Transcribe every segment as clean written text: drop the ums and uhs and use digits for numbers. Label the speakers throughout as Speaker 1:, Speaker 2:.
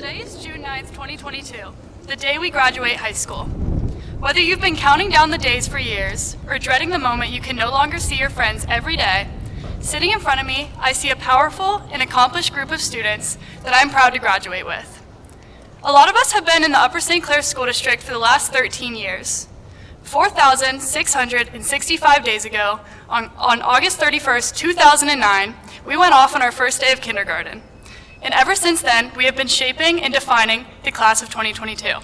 Speaker 1: Today is June 9th, 2022, the day we graduate high school. Whether you've been counting down the days for years or dreading the moment you can no longer see your friends every day, sitting in front of me, I see a powerful and accomplished group of students that I'm proud to graduate with. A lot of us have been in the Upper St. Clair School District for the last 13 years. 4,665 days ago, on August 31st, 2009, we went off on our first day of kindergarten. And ever since then, we have been shaping and defining the class of 2022.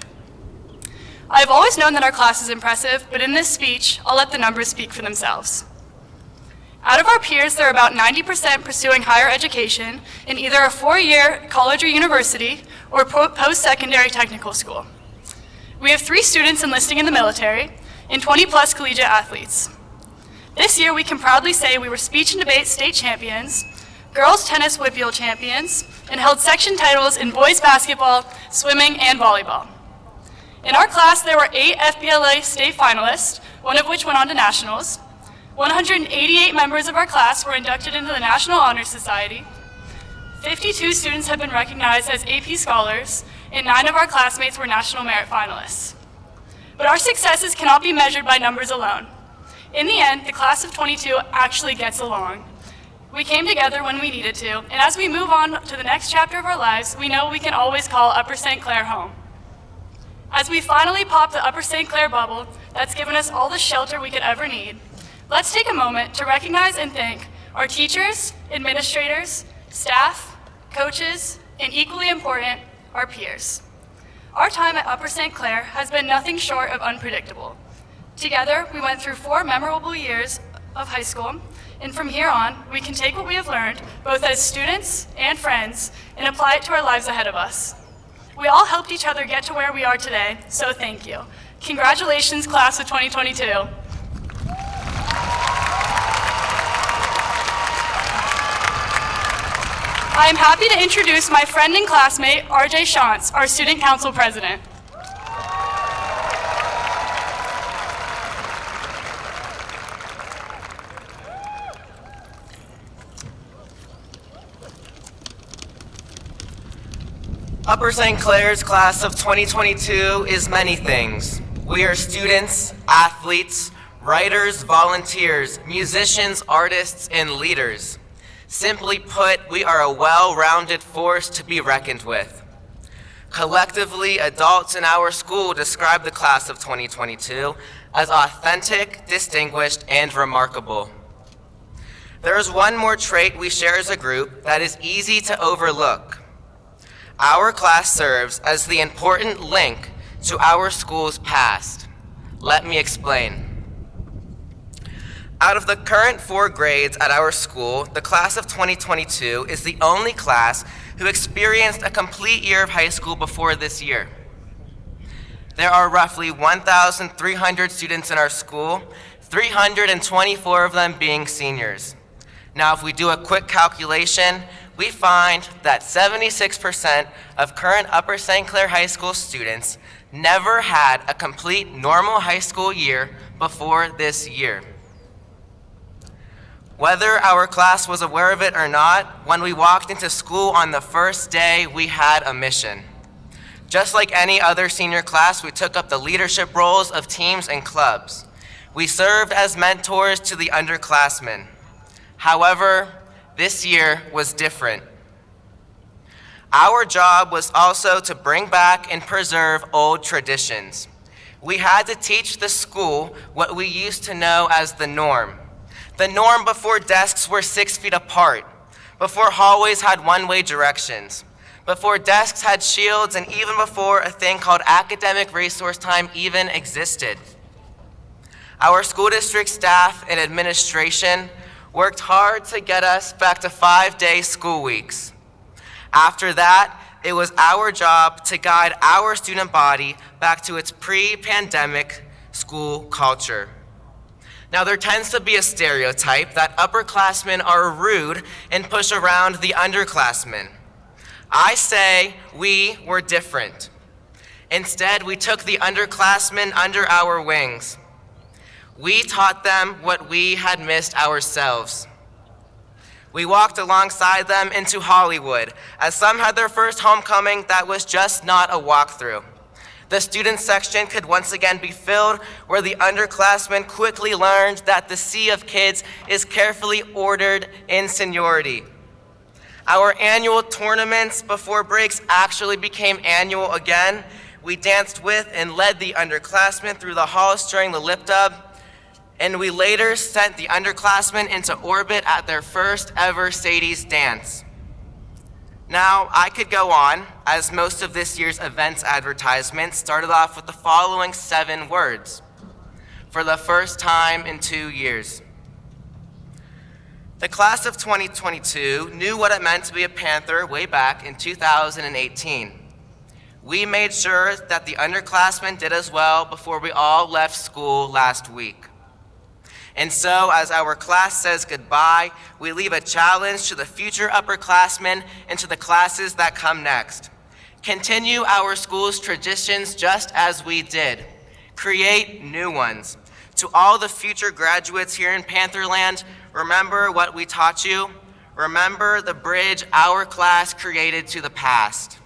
Speaker 1: I've always known that our class is impressive, but in this speech, I'll let the numbers speak for themselves. Out of our peers, there are about 90% pursuing higher education in either a 4-year college or university or post-secondary technical school. We have 3 students enlisting in the military and 20+ collegiate athletes. This year, we can proudly say we were speech and debate state champions, girls tennis WPIAL champions, and held section titles in boys basketball, swimming, and volleyball. In our class, there were 8 FBLA state finalists, one of which went on to nationals. 188 members of our class were inducted into the National Honor Society. 52 students have been recognized as AP scholars, and 9 of our classmates were National Merit finalists. But our successes cannot be measured by numbers alone. In the end, the class of 22 actually gets along. We came together when we needed to, and as we move on to the next chapter of our lives, we know we can always call Upper St. Clair home. As we finally pop the Upper St. Clair bubble that's given us all the shelter we could ever need, let's take a moment to recognize and thank our teachers, administrators, staff, coaches, and equally important, our peers. Our time at Upper St. Clair has been nothing short of unpredictable. Together, we went through 4 memorable years of high school, and from here on, we can take what we have learned, both as students and friends, and apply it to our lives ahead of us. We all helped each other get to where we are today, so thank you. Congratulations, class of 2022. I am happy to introduce my friend and classmate, RJ Shantz, our Student Council President.
Speaker 2: Upper St. Clair's class of 2022 is many things. We are students, athletes, writers, volunteers, musicians, artists, and leaders. Simply put, we are a well-rounded force to be reckoned with. Collectively, adults in our school describe the class of 2022 as authentic, distinguished, and remarkable. There is one more trait we share as a group that is easy to overlook. Our class serves as the important link to our school's past. Let me explain. Out of the current 4 grades at our school, the class of 2022 is the only class who experienced a complete year of high school before this year. There are roughly 1,300 students in our school, 324 of them being seniors. Now, if we do a quick calculation, we find that 76% of current Upper St. Clair High School students never had a complete normal high school year before this year. Whether our class was aware of it or not, when we walked into school on the first day, we had a mission. Just like any other senior class, we took up the leadership roles of teams and clubs. We served as mentors to the underclassmen. However, this year was different. Our job was also to bring back and preserve old traditions. We had to teach the school what we used to know as the norm. The norm before desks were 6 feet apart, before hallways had one-way directions, before desks had shields, and even before a thing called academic resource time even existed. Our school district staff and administration worked hard to get us back to 5-day school weeks. After that, it was our job to guide our student body back to its pre-pandemic school culture. Now, there tends to be a stereotype that upperclassmen are rude and push around the underclassmen. I say we were different. Instead, we took the underclassmen under our wings. We taught them what we had missed ourselves. We walked alongside them into Hollywood, as some had their first homecoming that was just not a walkthrough. The student section could once again be filled, where the underclassmen quickly learned that the sea of kids is carefully ordered in seniority. Our annual tournaments before breaks actually became annual again. We danced with and led the underclassmen through the halls during the lip dub, and we later sent the underclassmen into orbit at their first ever Sadie's dance. Now, I could go on, as most of this year's events advertisements started off with the following 7 words: for the first time in 2 years. The class of 2022 knew what it meant to be a Panther way back in 2018. We made sure that the underclassmen did as well before we all left school last week. And so, as our class says goodbye, we leave a challenge to the future upperclassmen and to the classes that come next. Continue our school's traditions just as we did. Create new ones. To all the future graduates here in Pantherland, remember what we taught you. Remember the bridge our class created to the past.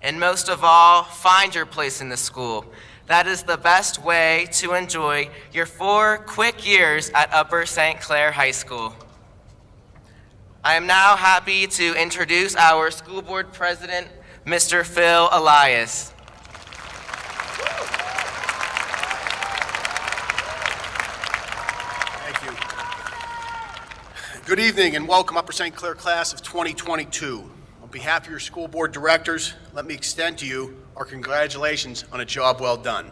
Speaker 2: And most of all, find your place in the school. That is the best way to enjoy your 4 quick years at Upper St. Clair High School. I am now happy to introduce our school board president, Mr. Phil Elias.
Speaker 3: Thank you. Good evening and welcome Upper St. Clair class of 2022. On behalf of your school board directors, let me extend to you our congratulations on a job well done.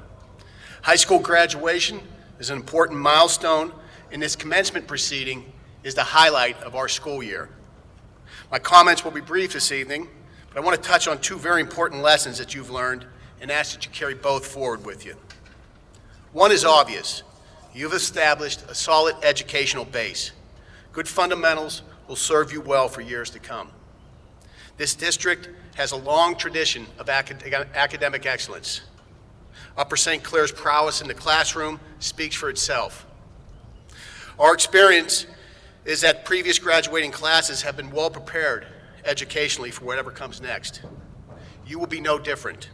Speaker 3: High school graduation is an important milestone, and this commencement proceeding is the highlight of our school year. My comments will be brief this evening, but I want to touch on 2 very important lessons that you've learned and ask that you carry both forward with you. One is obvious. You've established a solid educational base. Good fundamentals will serve you well for years to come. This district has a long tradition of academic excellence. Upper St. Clair's prowess in the classroom speaks for itself. Our experience is that previous graduating classes have been well prepared educationally for whatever comes next. You will be no different.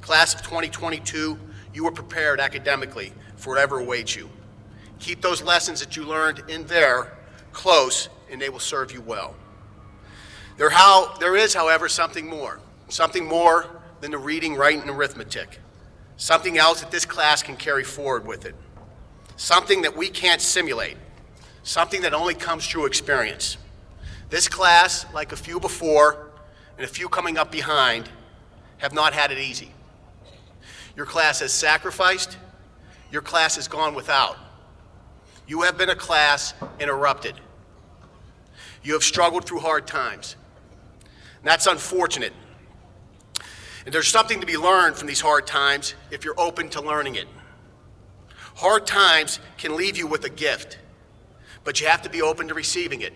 Speaker 3: Class of 2022, you were prepared academically for whatever awaits you. Keep those lessons that you learned in there close, and they will serve you well. There is, however, something more than the reading, writing, and arithmetic. Something else that this class can carry forward with it. Something that we can't simulate. Something that only comes through experience. This class, like a few before and a few coming up behind, have not had it easy. Your class has sacrificed. Your class has gone without. You have been a class interrupted. You have struggled through hard times. And that's unfortunate. And there's something to be learned from these hard times if you're open to learning it. Hard times can leave you with a gift, but you have to be open to receiving it.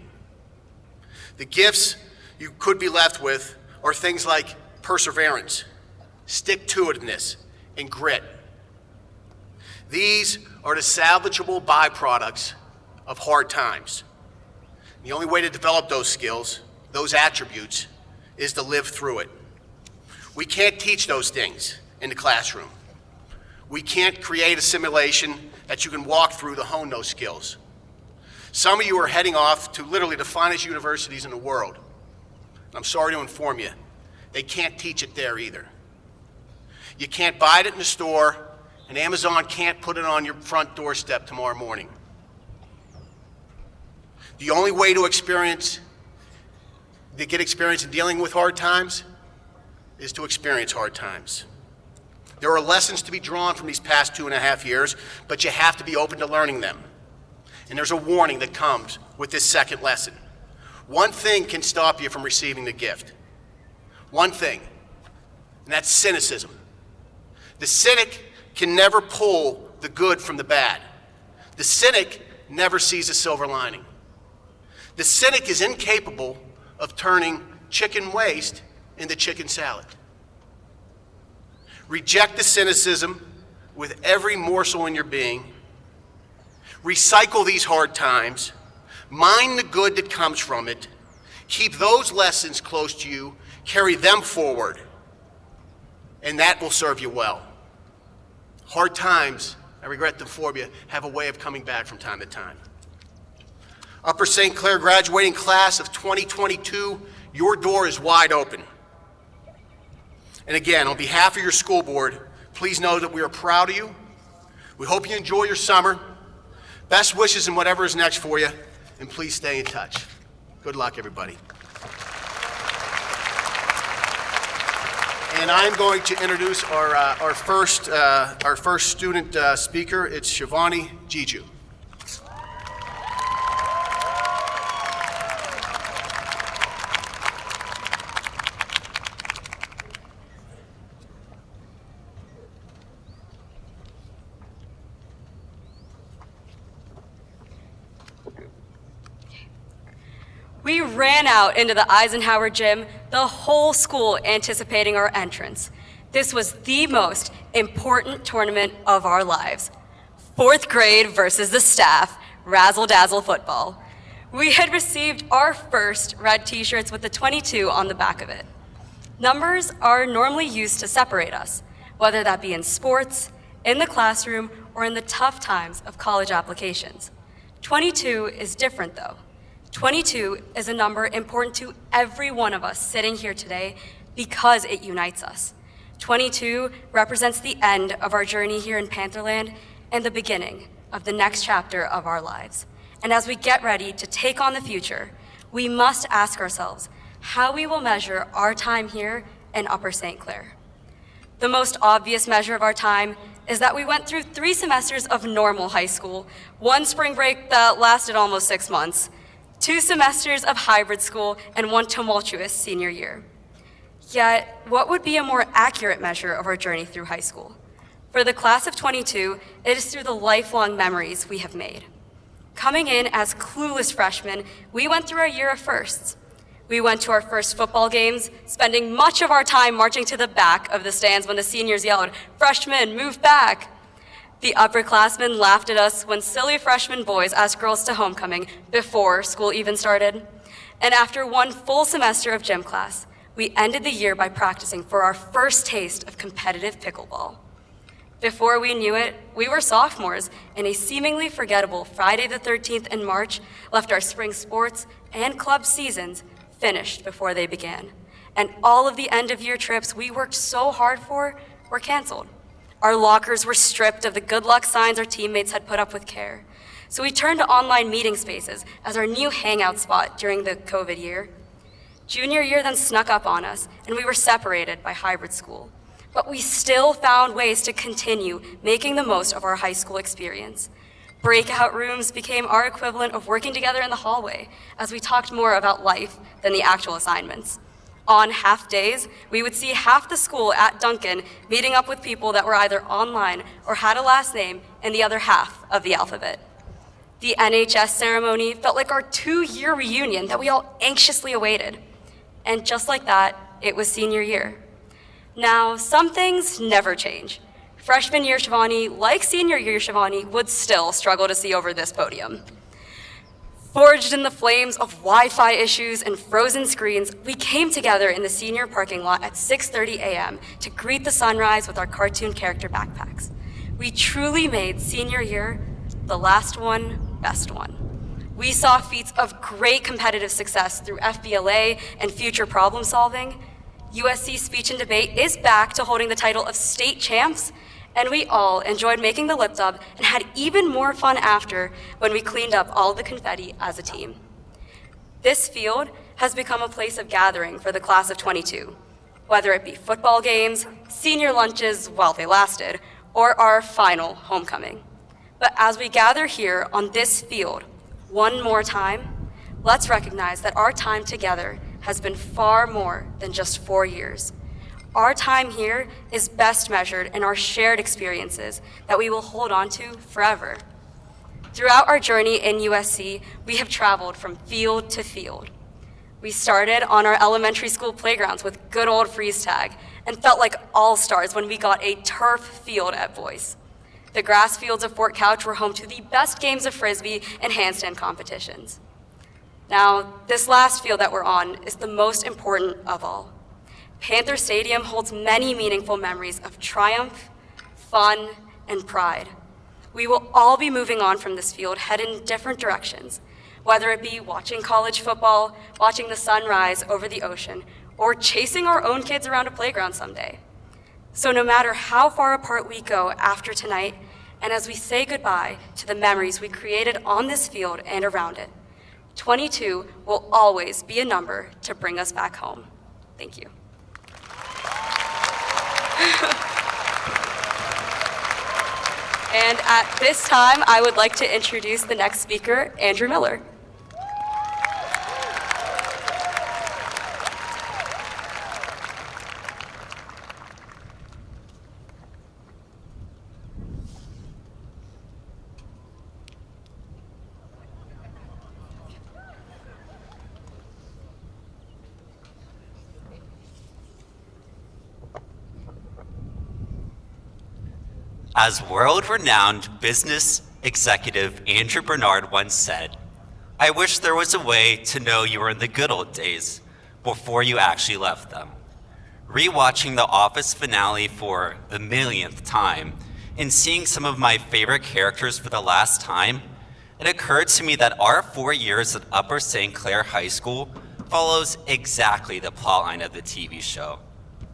Speaker 3: The gifts you could be left with are things like perseverance, stick-to-itiveness, and grit. These are the salvageable byproducts of hard times. The only way to develop those skills, those attributes, is to live through it. We can't teach those things in the classroom. We can't create a simulation that you can walk through to hone those skills. Some of you are heading off to literally the finest universities in the world. I'm sorry to inform you, they can't teach it there either. You can't buy it in the store, and Amazon can't put it on your front doorstep tomorrow morning. The only way to get experience in dealing with hard times is to experience hard times. There are lessons to be drawn from these past 2.5 years, but you have to be open to learning them. And there's a warning that comes with this second lesson. One thing can stop you from receiving the gift. One thing, and that's cynicism. The cynic can never pull the good from the bad. The cynic never sees a silver lining. The cynic is incapable of turning chicken waste into chicken salad. Reject the cynicism with every morsel in your being. Recycle these hard times. Mind the good that comes from it. Keep those lessons close to you. Carry them forward. And that will serve you well. Hard times, I regret to inform you, have a way of coming back from time to time. Upper St. Clair graduating class of 2022, your door is wide open. And again, on behalf of your school board, please know that we are proud of you. We hope you enjoy your summer. Best wishes in whatever is next for you, and please stay in touch. Good luck, everybody. And I'm going to introduce our first student speaker. It's Shivani Jiju.
Speaker 4: We ran out into the Eisenhower gym, the whole school anticipating our entrance. This was the most important tournament of our lives. 4th grade versus the staff, razzle-dazzle football. We had received our first red t-shirts with the 22 on the back of it. Numbers are normally used to separate us, whether that be in sports, in the classroom, or in the tough times of college applications. 22 is different though. 22 is a number important to every one of us sitting here today because it unites us. 22 represents the end of our journey here in Pantherland and the beginning of the next chapter of our lives. And as we get ready to take on the future, we must ask ourselves how we will measure our time here in Upper St. Clair. The most obvious measure of our time is that we went through 3 semesters of normal high school, 1 spring break that lasted almost 6 months, 2 semesters of hybrid school, and 1 tumultuous senior year. Yet, what would be a more accurate measure of our journey through high school? For the class of 22, it is through the lifelong memories we have made. Coming in as clueless freshmen, we went through our year of firsts. We went to our first football games, spending much of our time marching to the back of the stands when the seniors yelled, "Freshmen, move back!" The upperclassmen laughed at us when silly freshman boys asked girls to homecoming before school even started. And after 1 full semester of gym class, we ended the year by practicing for our first taste of competitive pickleball. Before we knew it, we were sophomores, and a seemingly forgettable Friday the 13th in March left our spring sports and club seasons finished before they began. And all of the end-of-year trips we worked so hard for were canceled. Our lockers were stripped of the good luck signs our teammates had put up with care. So we turned to online meeting spaces as our new hangout spot during the COVID year. Junior year then snuck up on us, and we were separated by hybrid school. But we still found ways to continue making the most of our high school experience. Breakout rooms became our equivalent of working together in the hallway as we talked more about life than the actual assignments. On half days, we would see half the school at Duncan meeting up with people that were either online or had a last name in the other half of the alphabet. The NHS ceremony felt like our 2-year reunion that we all anxiously awaited. And just like that, it was senior year. Now, some things never change. Freshman year Shivani, like senior year Shivani, would still struggle to see over this podium. Forged in the flames of Wi-Fi issues and frozen screens, we came together in the senior parking lot at 6:30 a.m. to greet the sunrise with our cartoon character backpacks. We truly made senior year the last one, best one. We saw feats of great competitive success through FBLA and future problem solving. USC Speech and Debate is back to holding the title of state champs, and we all enjoyed making the lip dub and had even more fun after when we cleaned up all the confetti as a team. This field has become a place of gathering for the class of 22, whether it be football games, senior lunches while they lasted, or our final homecoming. But as we gather here on this field one more time, let's recognize that our time together has been far more than just 4 years. Our time here is best measured in our shared experiences that we will hold on to forever. Throughout our journey in USC, we have traveled from field to field. We started on our elementary school playgrounds with good old freeze tag and felt like all-stars when we got a turf field at Boyce. The grass fields of Fort Couch were home to the best games of Frisbee and handstand competitions. Now, this last field that we're on is the most important of all. Panther Stadium holds many meaningful memories of triumph, fun, and pride. We will all be moving on from this field, headed in different directions, whether it be watching college football, watching the sun rise over the ocean, or chasing our own kids around a playground someday. So no matter how far apart we go after tonight, and as we say goodbye to the memories we created on this field and around it, 22 will always be a number to bring us back home. Thank you. And at this time, I would like to introduce the next speaker, Andrew Miller.
Speaker 5: As world-renowned business executive Andrew Bernard once said, "I wish there was a way to know you were in the good old days before you actually left them." Rewatching The Office finale for the millionth time and seeing some of my favorite characters for the last time, it occurred to me that our 4 years at Upper St. Clair High School follows exactly the plotline of the TV show.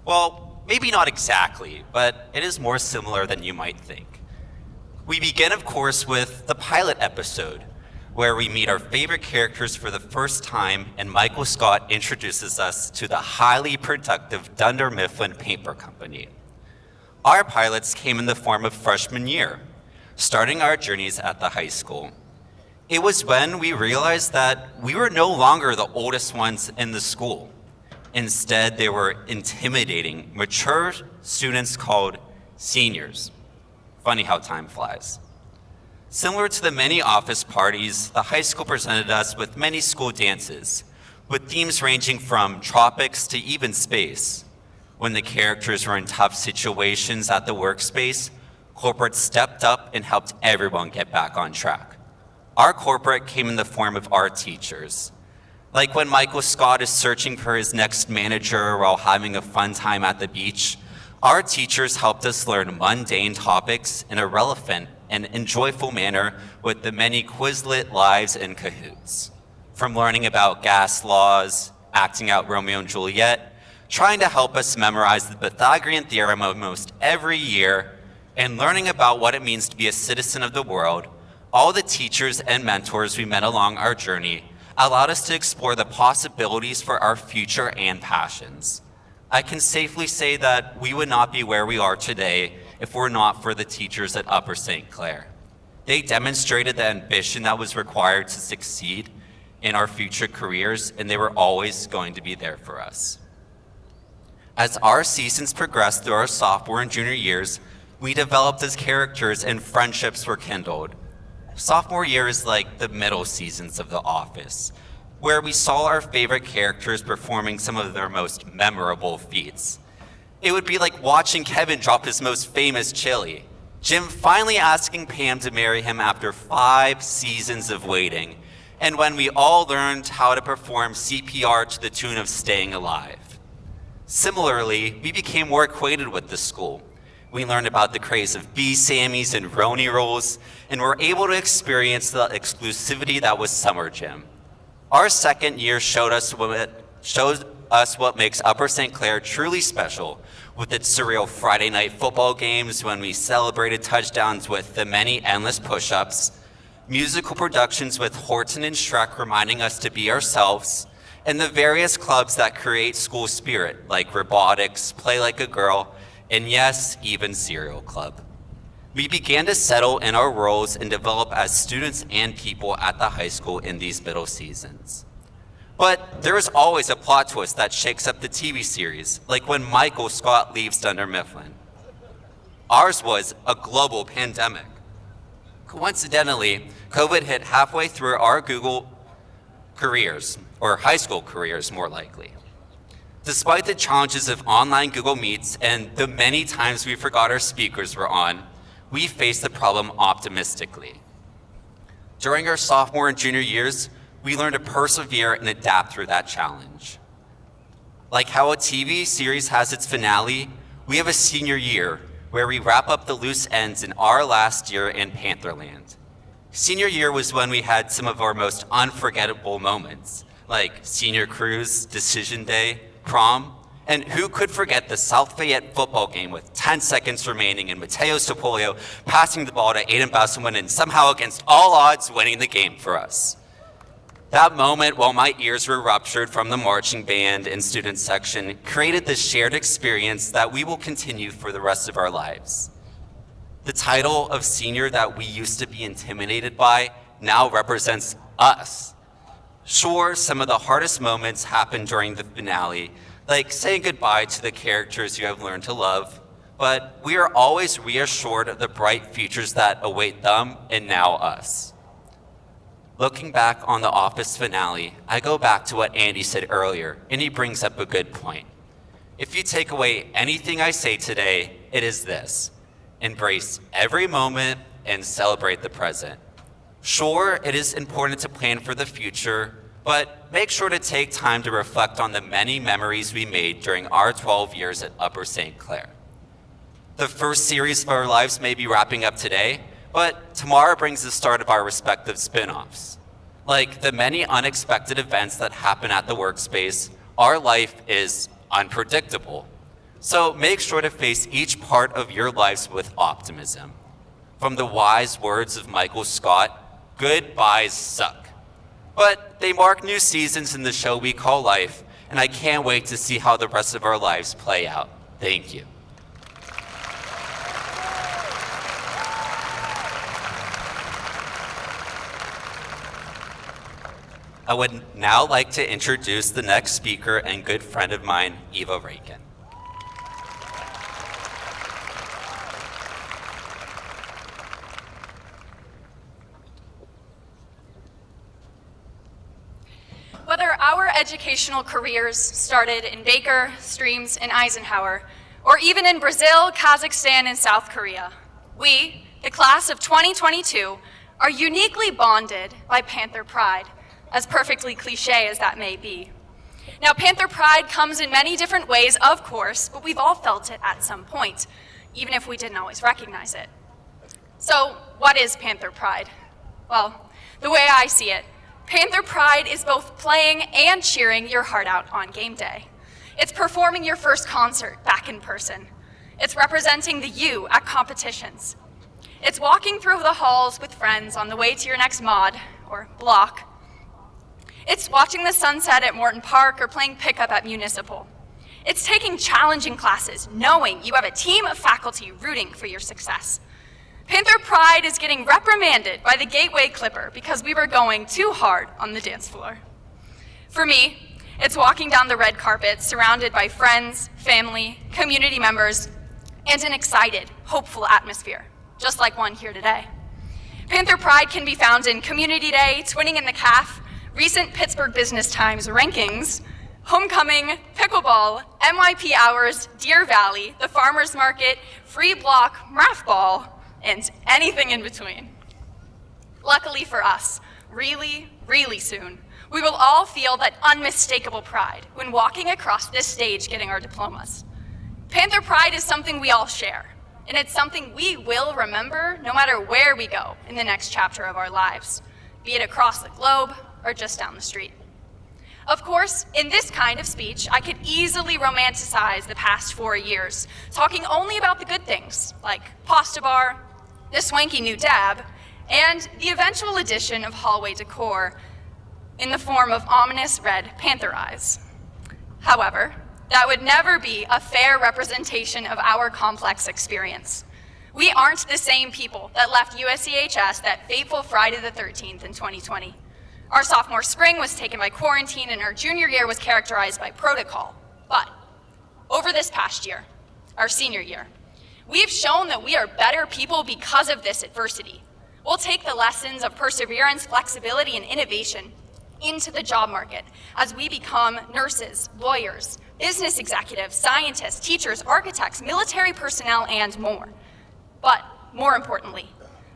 Speaker 5: Well, maybe not exactly, but it is more similar than you might think. We begin, of course, with the pilot episode, where we meet our favorite characters for the first time, and Michael Scott introduces us to the highly productive Dunder Mifflin Paper Company. Our pilots came in the form of freshman year, starting our journeys at the high school. It was when we realized that we were no longer the oldest ones in the school. Instead, they were intimidating, mature students called seniors. Funny how time flies. Similar to the many office parties, the high school presented us with many school dances, with themes ranging from tropics to even space. When the characters were in tough situations at the workspace, corporate stepped up and helped everyone get back on track. Our corporate came in the form of our teachers. Like when Michael Scott is searching for his next manager while having a fun time at the beach, our teachers helped us learn mundane topics in a relevant and enjoyable manner with the many Quizlet lives and Kahoots. From learning about gas laws, acting out Romeo and Juliet, trying to help us memorize the Pythagorean theorem almost every year, and learning about what it means to be a citizen of the world, all the teachers and mentors we met along our journey allowed us to explore the possibilities for our future and passions. I can safely say that we would not be where we are today if were not for the teachers at Upper St. Clair. They demonstrated the ambition that was required to succeed in our future careers, and they were always going to be there for us. As our seasons progressed through our sophomore and junior years, we developed as characters and friendships were kindled. Sophomore year is like the middle seasons of The Office, where we saw our favorite characters performing some of their most memorable feats. It would be like watching Kevin drop his most famous chili, Jim finally asking Pam to marry him after 5 seasons of waiting, and when we all learned how to perform CPR to the tune of Staying Alive. Similarly, we became more acquainted with the school. We learned about the craze of B-Sammies and Roni rolls, and were able to experience the exclusivity that was summer gym. Our second year showed us what makes Upper St. Clair truly special, with its surreal Friday night football games when we celebrated touchdowns with the many endless push-ups, musical productions with Horton and Shrek reminding us to be ourselves, and the various clubs that create school spirit, like robotics, Play Like a Girl, and yes, even Cereal Club. We began to settle in our roles and develop as students and people at the high school in these middle seasons. But there is always a plot twist that shakes up the TV series, like when Michael Scott leaves Dunder Mifflin. Ours was a global pandemic. Coincidentally, COVID hit halfway through our Google careers, or high school careers more likely. Despite the challenges of online Google Meets and the many times we forgot our speakers were on, we faced the problem optimistically. During our sophomore and junior years, we learn to persevere and adapt through that challenge. Like how a TV series has its finale, we have a senior year where we wrap up the loose ends in our last year in Pantherland. Senior year was when we had some of our most unforgettable moments, like senior cruise, decision day, prom, and who could forget the South Fayette football game with 10 seconds remaining and Mateo Sopolio passing the ball to Aiden Besselman and somehow against all odds winning the game for us. That moment, while my ears were ruptured from the marching band and student section, created the shared experience that we will continue for the rest of our lives. The title of senior that we used to be intimidated by now represents us. Sure, some of the hardest moments happen during the finale, like saying goodbye to the characters you have learned to love, but we are always reassured of the bright futures that await them and now us. Looking back on the Office finale, I go back to what Andy said earlier, and he brings up a good point. If you take away anything I say today, it is this: embrace every moment and celebrate the present. Sure, it is important to plan for the future, but make sure to take time to reflect on the many memories we made during our 12 years at Upper St. Clair. The first series of our lives may be wrapping up today, but tomorrow brings the start of our respective spin-offs. Like the many unexpected events that happen at the workspace, our life is unpredictable. So make sure to face each part of your lives with optimism. From the wise words of Michael Scott, goodbyes suck. But they mark new seasons in the show we call life, and I can't wait to see how the rest of our lives play out. Thank you. I would now like to introduce the next speaker and good friend of mine, Eva Rakin.
Speaker 1: Whether our educational careers started in Baker, Streams, and Eisenhower, or even in Brazil, Kazakhstan, and South Korea, we, the class of 2022, are uniquely bonded by Panther pride, as perfectly cliche as that may be. Now, Panther pride comes in many different ways, of course, but we've all felt it at some point, even if we didn't always recognize it. So, what is Panther pride? Well, the way I see it, Panther pride is both playing and cheering your heart out on game day. It's performing your first concert back in person. It's representing the you at competitions. It's walking through the halls with friends on the way to your next mod, or block. It's watching the sunset at Morton Park or playing pickup at Municipal. It's taking challenging classes, knowing you have a team of faculty rooting for your success. Panther pride is getting reprimanded by the Gateway Clipper because we were going too hard on the dance floor. For me, it's walking down the red carpet surrounded by friends, family, community members, and an excited, hopeful atmosphere, just like one here today. Panther pride can be found in Community Day, Twinning in the Calf, recent Pittsburgh Business Times rankings, homecoming, pickleball, MYP hours, Deer Valley, the farmer's market, free block, Mraff ball, and anything in between. Luckily for us, really, really soon, we will all feel that unmistakable pride when walking across this stage getting our diplomas. Panther pride is something we all share, and it's something we will remember no matter where we go in the next chapter of our lives, be it across the globe or just down the street. Of course, in this kind of speech, I could easily romanticize the past 4 years, talking only about the good things, like Pasta Bar, the swanky new dab, and the eventual addition of hallway decor in the form of ominous red panther eyes. However, that would never be a fair representation of our complex experience. We aren't the same people that left USC HS that fateful Friday the 13th in 2020. Our sophomore spring was taken by quarantine and our junior year was characterized by protocol. But over this past year, our senior year, we've shown that we are better people because of this adversity. We'll take the lessons of perseverance, flexibility, and innovation into the job market as we become nurses, lawyers, business executives, scientists, teachers, architects, military personnel, and more. But more importantly,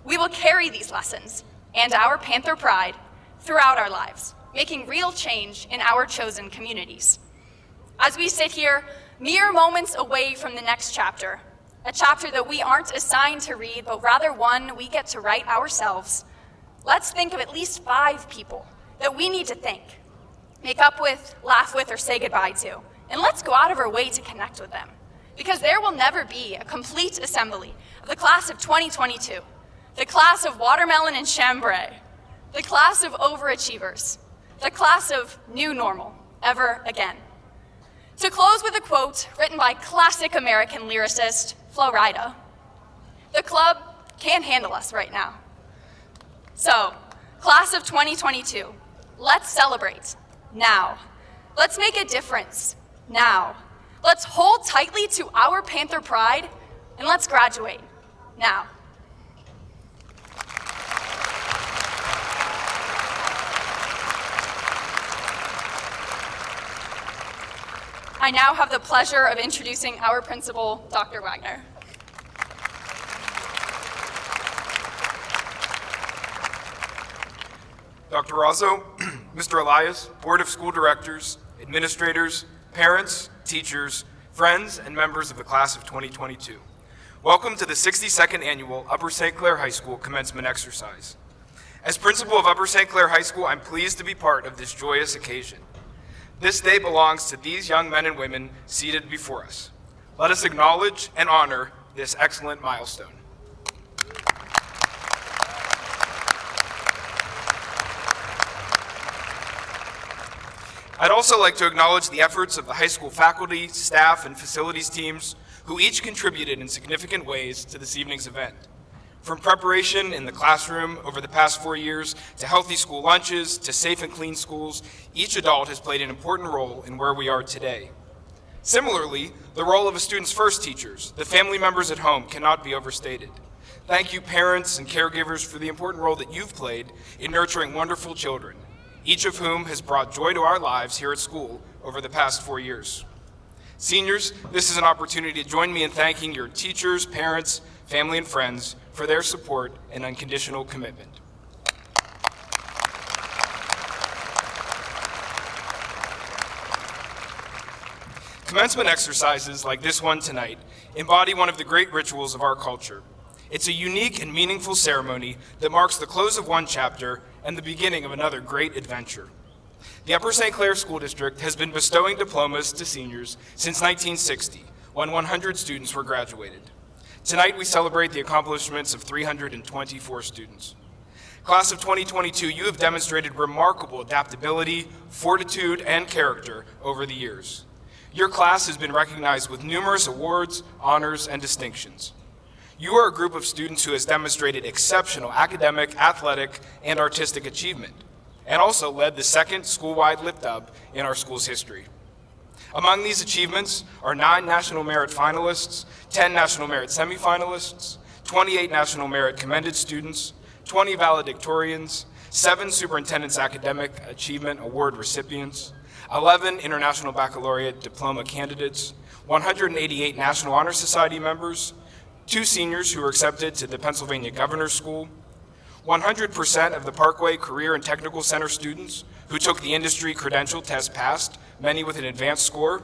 Speaker 1: we will carry these lessons and our Panther pride
Speaker 6: throughout our lives, making real change in our chosen communities. As we sit here, mere moments away from the next chapter, a chapter that we aren't assigned to read, but rather one we get to write ourselves, let's think of at least 5 people that we need to thank, make up with, laugh with, or say goodbye to. And let's go out of our way to connect with them, because there will never be a complete assembly of the class of 2022, the class of watermelon and chambray, the class of overachievers, the class of new normal, ever again. To close with a quote written by classic American lyricist Flo Rida, "The club can't handle us right now." So, class of 2022, let's celebrate now. Let's make a difference now. Let's hold tightly to our Panther pride, and let's graduate now. I now have the pleasure of introducing our principal, Dr. Wagner.
Speaker 7: Dr. Razzo, Mr. Elias, Board of School Directors, administrators, parents, teachers, friends, and members of the class of 2022. Welcome to the 62nd Annual Upper St. Clair High School Commencement Exercise. As principal of Upper St. Clair High School, I'm pleased to be part of this joyous occasion. This day belongs to these young men and women seated before us. Let us acknowledge and honor this excellent milestone. I'd also like to acknowledge the efforts of the high school faculty, staff, and facilities teams who each contributed in significant ways to this evening's event. From preparation in the classroom over the past 4 years, to healthy school lunches, to safe and clean schools, each adult has played an important role in where we are today. Similarly, the role of a student's first teachers, the family members at home, cannot be overstated. Thank you, parents and caregivers, for the important role that you've played in nurturing wonderful children, each of whom has brought joy to our lives here at school over the past 4 years. Seniors, this is an opportunity to join me in thanking your teachers, parents, family, and friends for their support and unconditional commitment. Commencement exercises like this one tonight embody one of the great rituals of our culture. It's a unique and meaningful ceremony that marks the close of one chapter and the beginning of another great adventure. The Upper St. Clair School District has been bestowing diplomas to seniors since 1960, when 100 students were graduated. Tonight, we celebrate the accomplishments of 324 students. Class of 2022, you have demonstrated remarkable adaptability, fortitude, and character over the years. Your class has been recognized with numerous awards, honors, and distinctions. You are a group of students who has demonstrated exceptional academic, athletic, and artistic achievement, and also led the second school-wide lift up in our school's history. Among these achievements are 9 National Merit finalists, 10 National Merit semifinalists, 28 National Merit commended students, 20 valedictorians, 7 Superintendent's Academic Achievement Award recipients, 11 International Baccalaureate Diploma candidates, 188 National Honor Society members, 2 seniors who were accepted to the Pennsylvania Governor's School, 100% of the Parkway Career and Technical Center students who took the industry credential test passed, many with an advanced score.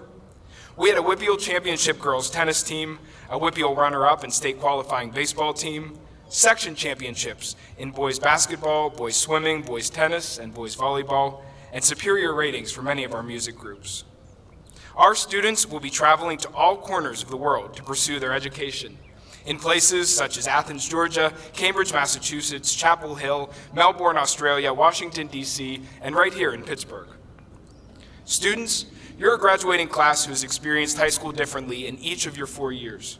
Speaker 7: We had a WPIAL Championship girls tennis team, a WPIAL runner-up and state qualifying baseball team, section championships in boys basketball, boys swimming, boys tennis, and boys volleyball, and superior ratings for many of our music groups. Our students will be traveling to all corners of the world to pursue their education, in places such as Athens, Georgia, Cambridge, Massachusetts, Chapel Hill, Melbourne, Australia, Washington, D.C., and right here in Pittsburgh. Students, you're a graduating class who has experienced high school differently in each of your 4 years.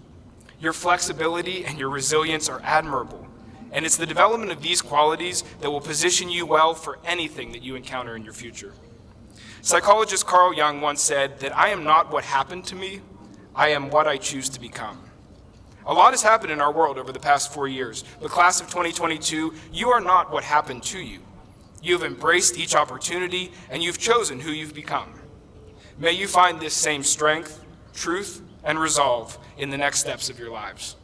Speaker 7: Your flexibility and your resilience are admirable, and it's the development of these qualities that will position you well for anything that you encounter in your future. Psychologist Carl Jung once said that I am not what happened to me, I am what I choose to become. A lot has happened in our world over the past 4 years, but class of 2022, you are not what happened to you. You have embraced each opportunity, and you've chosen who you've become. May you find this same strength, truth, and resolve in the next steps of your lives.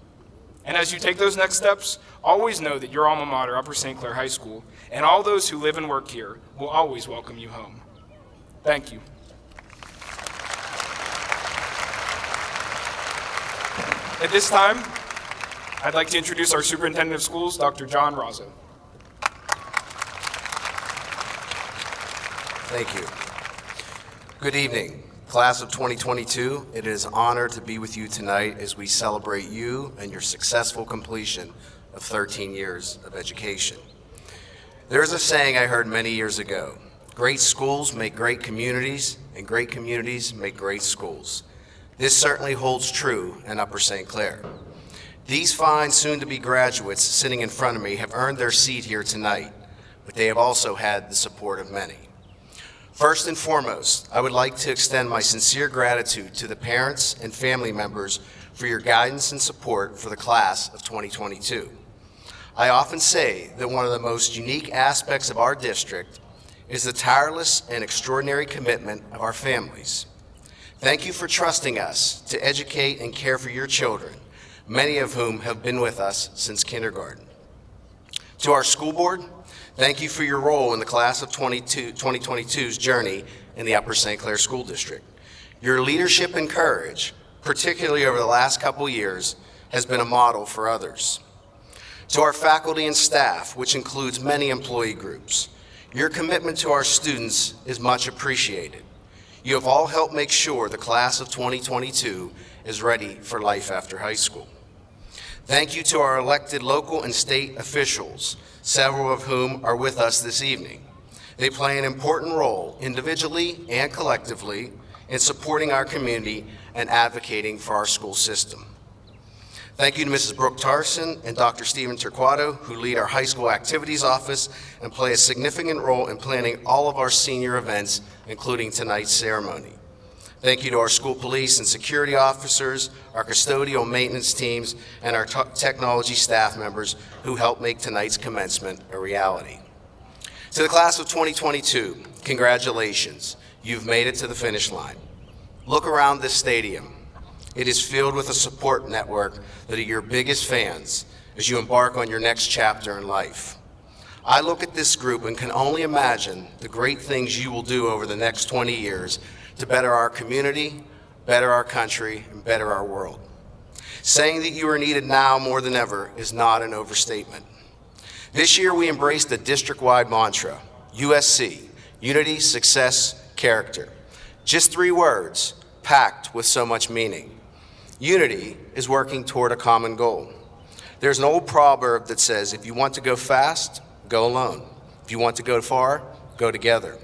Speaker 7: And as you take those next steps, always know that your alma mater, Upper St. Clair High School, and all those who live and work here will always welcome you home. Thank you. At this time, I'd like to introduce our Superintendent of Schools, Dr. John Razzo.
Speaker 8: Thank you. Good evening, class of 2022. It is an honor to be with you tonight as we celebrate you and your successful completion of 13 years of education. There is a saying I heard many years ago: great schools make great communities, and great communities make great schools. This certainly holds true in Upper St. Clair. These fine soon-to-be graduates sitting in front of me have earned their seat here tonight, but they have also had the support of many. First and foremost, I would like to extend my sincere gratitude to the parents and family members for your guidance and support for the class of 2022. I often say that one of the most unique aspects of our district is the tireless and extraordinary commitment of our families. Thank you for trusting us to educate and care for your children, many of whom have been with us since kindergarten. To our school board, thank you for your role in the class of 2022's journey in the Upper St. Clair School District. Your leadership and courage, particularly over the last couple years, has been a model for others. To our faculty and staff, which includes many employee groups, your commitment to our students is much appreciated. You have all helped make sure the class of 2022 is ready for life after high school. Thank you to our elected local and state officials, several of whom are with us this evening. They play an important role, individually and collectively, in supporting our community and advocating for our school system. Thank you to Mrs. Brooke Tarson and Dr. Stephen Turquato, who lead our high school activities office and play a significant role in planning all of our senior events, including tonight's ceremony. Thank you to our school police and security officers, our custodial maintenance teams, and our technology staff members who helped make tonight's commencement a reality. To the class of 2022, congratulations. You've made it to the finish line. Look around this stadium. It is filled with a support network that are your biggest fans as you embark on your next chapter in life. I look at this group and can only imagine the great things you will do over the next 20 years to better our community, better our country, and better our world. Saying that you are needed now more than ever is not an overstatement. This year we embraced the district-wide mantra, USC, Unity, Success, Character. Just 3 words, packed with so much meaning. Unity is working toward a common goal. There's an old proverb that says, if you want to go fast, go alone. If you want to go far, go together.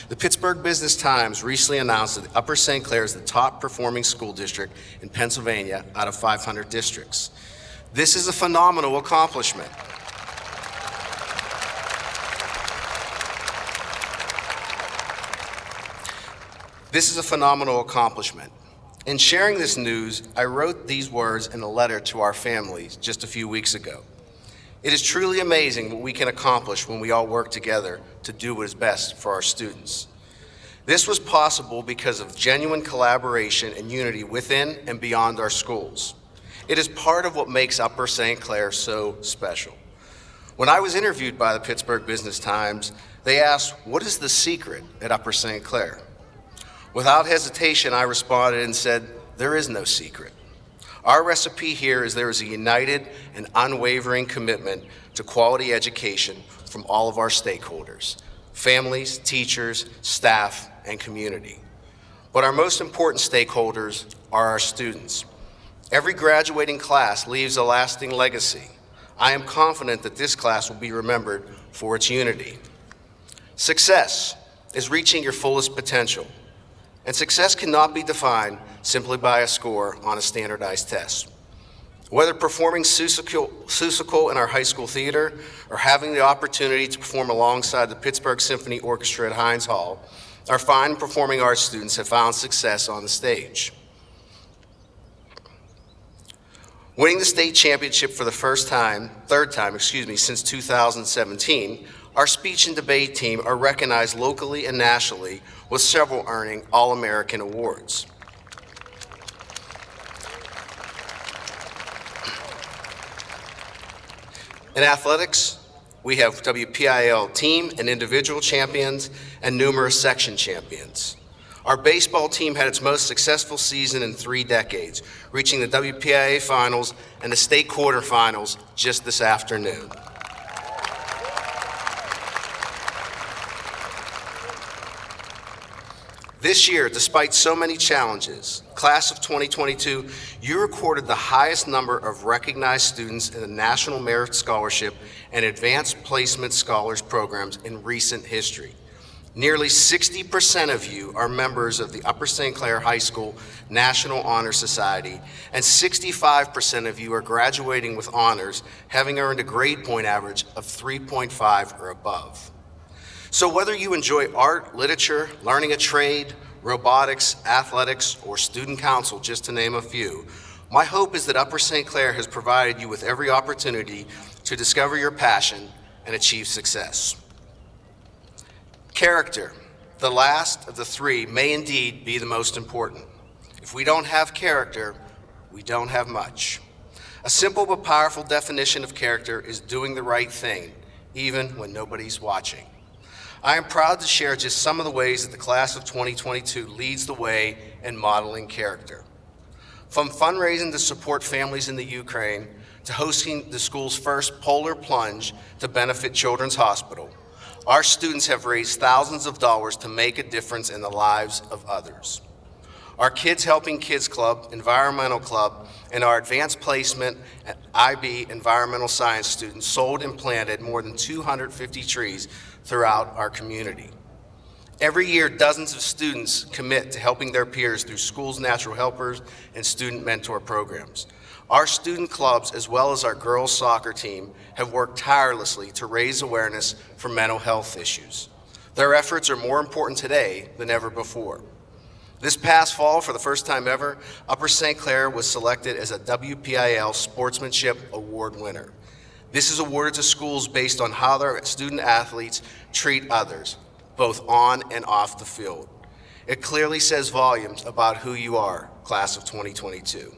Speaker 8: The Pittsburgh Business Times recently announced that Upper St. Clair is the top performing school district in Pennsylvania out of 500 districts. This is a phenomenal accomplishment. This is a phenomenal accomplishment. In sharing this news, I wrote these words in a letter to our families just a few weeks ago. It is truly amazing what we can accomplish when we all work together to do what is best for our students. This was possible because of genuine collaboration and unity within and beyond our schools. It is part of what makes Upper St. Clair so special. When I was interviewed by the Pittsburgh Business Times, they asked, what is the secret at Upper St. Clair? Without hesitation, I responded and said, there is no secret. Our recipe here is there is a united and unwavering commitment to quality education from all of our stakeholders, families, teachers, staff, and community. But our most important stakeholders are our students. Every graduating class leaves a lasting legacy. I am confident that this class will be remembered for its unity. Success is reaching your fullest potential. And success cannot be defined simply by a score on a standardized test. Whether performing Seussical in our high school theater or having the opportunity to perform alongside the Pittsburgh Symphony Orchestra at Heinz Hall, our fine performing arts students have found success on the stage. Winning the state championship for the third time, since 2017, our speech and debate team are recognized locally and nationally, with several earning All-American awards. In athletics, we have WPIAL team and individual champions and numerous section champions. Our baseball team had its most successful season in 3 decades, reaching the WPIA finals and the state quarterfinals just this afternoon. This year, despite so many challenges, class of 2022, you recorded the highest number of recognized students in the National Merit Scholarship and Advanced Placement Scholars programs in recent history. Nearly 60% of you are members of the Upper St. Clair High School National Honor Society, and 65% of you are graduating with honors, having earned a grade point average of 3.5 or above. So whether you enjoy art, literature, learning a trade, robotics, athletics, or student council, just to name a few, my hope is that Upper St. Clair has provided you with every opportunity to discover your passion and achieve success. Character, the last of the 3, may indeed be the most important. If we don't have character, we don't have much. A simple but powerful definition of character is doing the right thing, even when nobody's watching. I am proud to share just some of the ways that the class of 2022 leads the way in modeling character. From fundraising to support families in the Ukraine, to hosting the school's first polar plunge to benefit Children's Hospital, our students have raised thousands of dollars to make a difference in the lives of others. Our Kids Helping Kids Club, Environmental Club, and our Advanced Placement and IB Environmental Science students sold and planted more than 250 trees throughout our community. Every year, dozens of students commit to helping their peers through school's natural helpers and student mentor programs. Our student clubs, as well as our girls' soccer team, have worked tirelessly to raise awareness for mental health issues. Their efforts are more important today than ever before. This past fall, for the first time ever, Upper St. Clair was selected as a WPIAL Sportsmanship Award winner. This is awarded to schools based on how their student athletes treat others, both on and off the field. It clearly says volumes about who you are, class of 2022.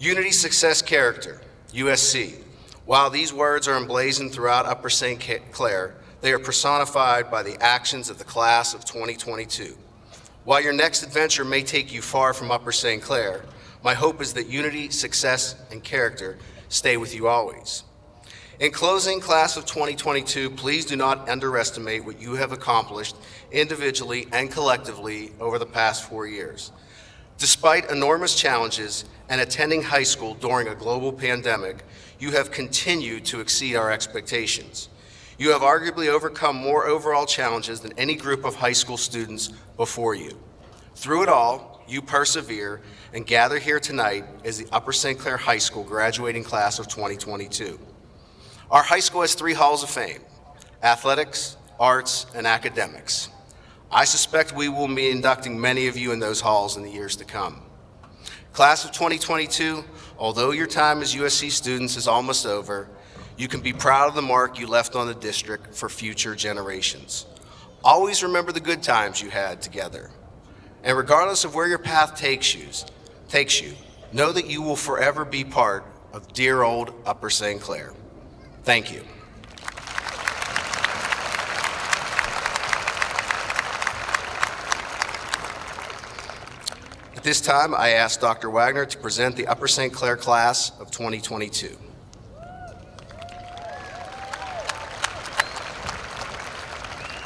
Speaker 8: Unity, Success, Character, USC. While these words are emblazoned throughout Upper St. Clair, they are personified by the actions of the class of 2022. While your next adventure may take you far from Upper St. Clair, my hope is that unity, success, and character stay with you always. In closing, class of 2022, please do not underestimate what you have accomplished individually and collectively over the past 4 years. Despite enormous challenges and attending high school during a global pandemic, you have continued to exceed our expectations. You have arguably overcome more overall challenges than any group of high school students before you. Through it all, you persevere and gather here tonight as the Upper St. Clair High School graduating class of 2022. Our high school has 3 halls of fame: athletics, arts, and academics. I suspect we will be inducting many of you in those halls in the years to come. Class of 2022, although your time as USC students is almost over, you can be proud of the mark you left on the district for future generations. Always remember the good times you had together. And regardless of where your path takes you, know that you will forever be part of dear old Upper St. Clair. Thank you. At this time, I ask Dr. Wagner to present the Upper St. Clair class of 2022.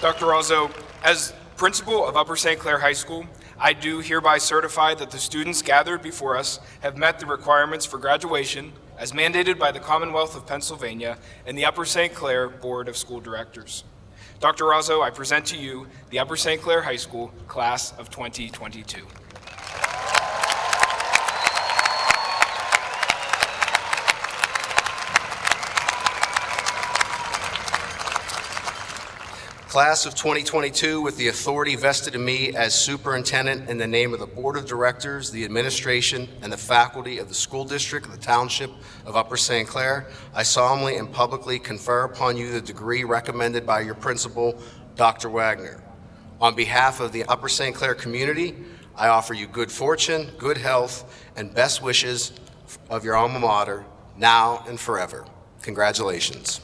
Speaker 7: Dr. Razzo, as principal of Upper St. Clair High School, I do hereby certify that the students gathered before us have met the requirements for graduation as mandated by the Commonwealth of Pennsylvania and the Upper St. Clair Board of School Directors. Dr. Razzo, I present to you the Upper St. Clair High School Class of 2022.
Speaker 8: Class of 2022, with the authority vested in me as superintendent in the name of the Board of Directors, the administration, and the faculty of the school district of the Township of Upper St. Clair, I solemnly and publicly confer upon you the degree recommended by your principal, Dr. Wagner. On behalf of the Upper St. Clair community, I offer you good fortune, good health, and best wishes of your alma mater, now and forever. Congratulations.